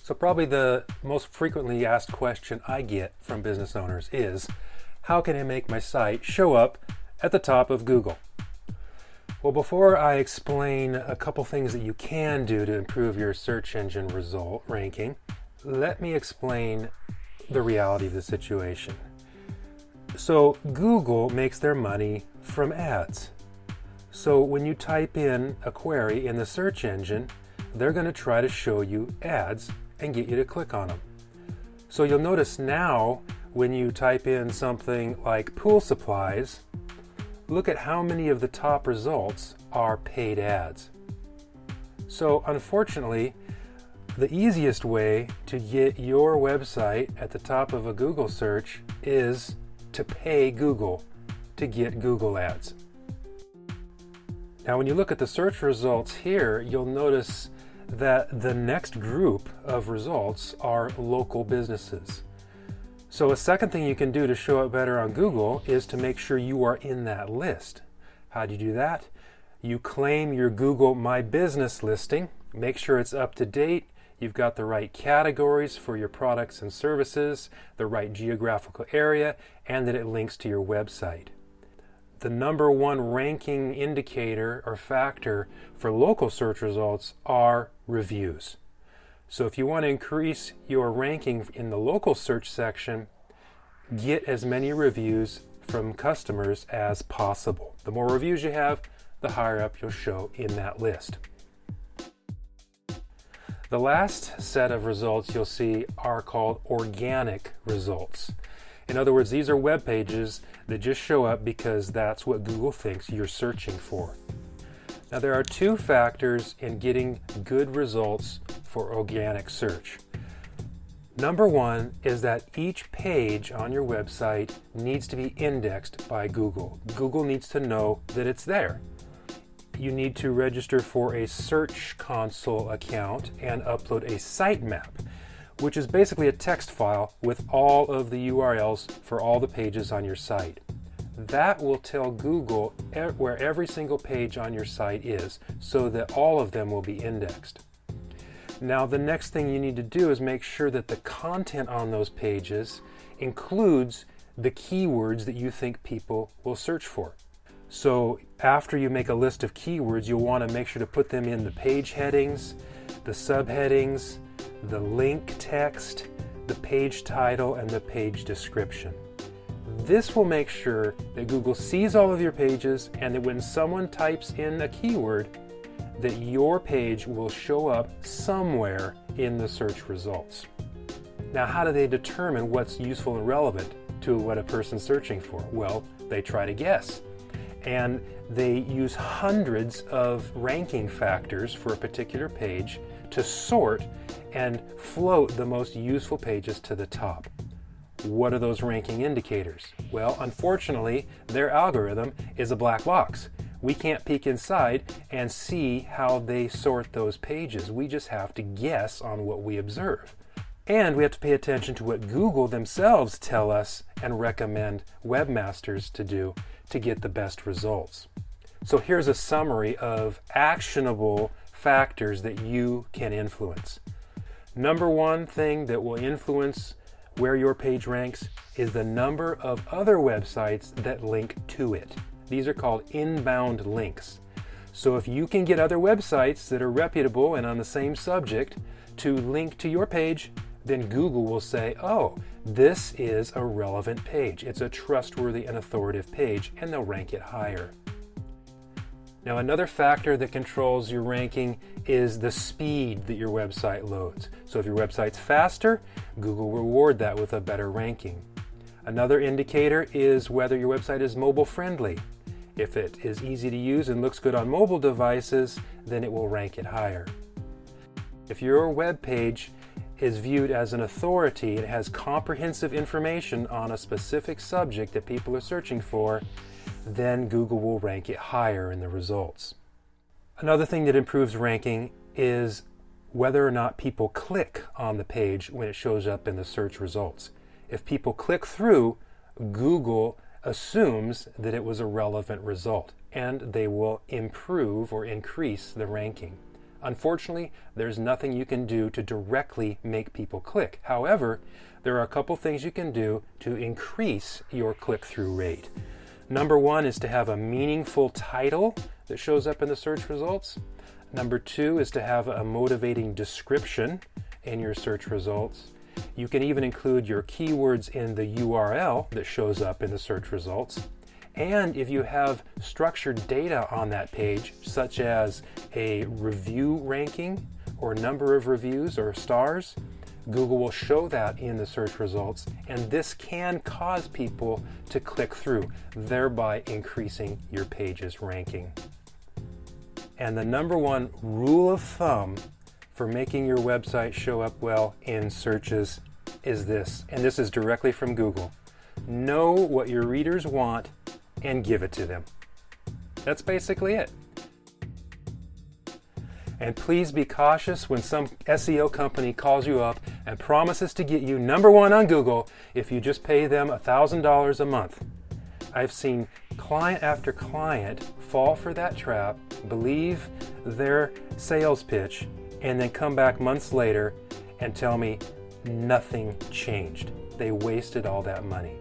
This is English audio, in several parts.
So probably the most frequently asked question I get from business owners is, how can I make my site show up at the top of Google? Well, before I explain a couple things that you can do to improve your search engine result ranking, let me explain the reality of the situation. So Google makes their money from ads. So when you type in a query in the search engine, they're going to try to show you ads and get you to click on them. So you'll notice now when you type in something like pool supplies, look at how many of the top results are paid ads. So unfortunately, the easiest way to get your website at the top of a Google search is to pay Google to get Google ads. Now when you look at the search results here, you'll notice that the next group of results are local businesses. So a second thing you can do to show up better on Google is to make sure you are in that list. How do you do that? You claim your Google My Business listing, make sure it's up to date, you've got the right categories for your products and services, the right geographical area, and that it links to your website. The number one ranking indicator or factor for local search results are reviews. So if you want to increase your ranking in the local search section, get as many reviews from customers as possible. The more reviews you have, the higher up you'll show in that list. The last set of results you'll see are called organic results. In other words, these are web pages that just show up because that's what Google thinks you're searching for. Now there are two factors in getting good results for organic search. Number one is that each page on your website needs to be indexed by Google. Google needs to know that it's there. You need to register for a Search Console account and upload a sitemap, which is basically a text file with all of the URLs for all the pages on your site. That will tell Google where every single page on your site is, so that all of them will be indexed. Now the next thing you need to do is make sure that the content on those pages includes the keywords that you think people will search for. So after you make a list of keywords, you'll want to make sure to put them in the page headings, the subheadings, the link text, the page title, and the page description. This will make sure that Google sees all of your pages and that when someone types in a keyword, that your page will show up somewhere in the search results. Now, how do they determine what's useful and relevant to what a person's searching for? Well, they try to guess. And they use hundreds of ranking factors for a particular page to sort and float the most useful pages to the top. What are those ranking indicators? Well, unfortunately, their algorithm is a black box. We can't peek inside and see how they sort those pages. We just have to guess on what we observe. And we have to pay attention to what Google themselves tell us and recommend webmasters to do to get the best results. So here's a summary of actionable factors that you can influence. Number one thing that will influence where your page ranks is the number of other websites that link to it. These are called inbound links. So if you can get other websites that are reputable and on the same subject to link to your page, then Google will say, oh, this is a relevant page. It's a trustworthy and authoritative page, and they'll rank it higher. Now, another factor that controls your ranking is the speed that your website loads. So if your website's faster, Google will reward that with a better ranking. Another indicator is whether your website is mobile friendly. If it is easy to use and looks good on mobile devices, then it will rank it higher. If your web page is viewed as an authority, it has comprehensive information on a specific subject that people are searching for, then Google will rank it higher in the results. Another thing that improves ranking is whether or not people click on the page when it shows up in the search results. If people click through, Google assumes that it was a relevant result, and they will improve or increase the ranking. Unfortunately, there's nothing you can do to directly make people click. However, there are a couple things you can do to increase your click-through rate. Number one is to have a meaningful title that shows up in the search results. Number two is to have a motivating description in your search results. You can even include your keywords in the URL that shows up in the search results. And if you have structured data on that page, such as a review ranking or number of reviews or stars, Google will show that in the search results, and this can cause people to click through, thereby increasing your page's ranking. And the number one rule of thumb for making your website show up well in searches is this, and this is directly from Google. Know what your readers want and give it to them. That's basically it. And please be cautious when some SEO company calls you up and promises to get you number one on Google if you just pay them $1,000 a month. I've seen client after client fall for that trap, believe their sales pitch, and then come back months later and tell me nothing changed. They wasted all that money.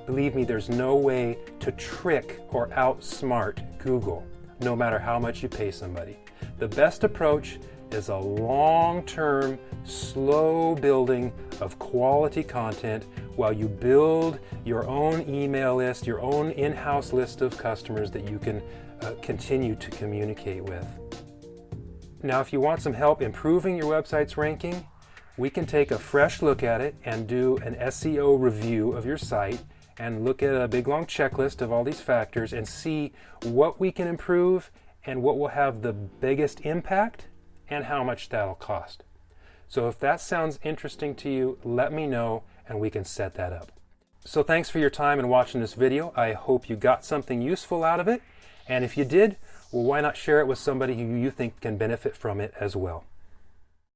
Believe me, there's no way to trick or outsmart Google, no matter how much you pay somebody. The best approach is a long-term, slow building of quality content while you build your own email list, your own in-house list of customers that you can continue to communicate with. Now, if you want some help improving your website's ranking, we can take a fresh look at it and do an SEO review of your site and look at a big long checklist of all these factors and see what we can improve and what will have the biggest impact and how much that'll cost. So if that sounds interesting to you, let me know and we can set that up. So thanks for your time and watching this video. I hope you got something useful out of it. And if you did, well, why not share it with somebody who you think can benefit from it as well?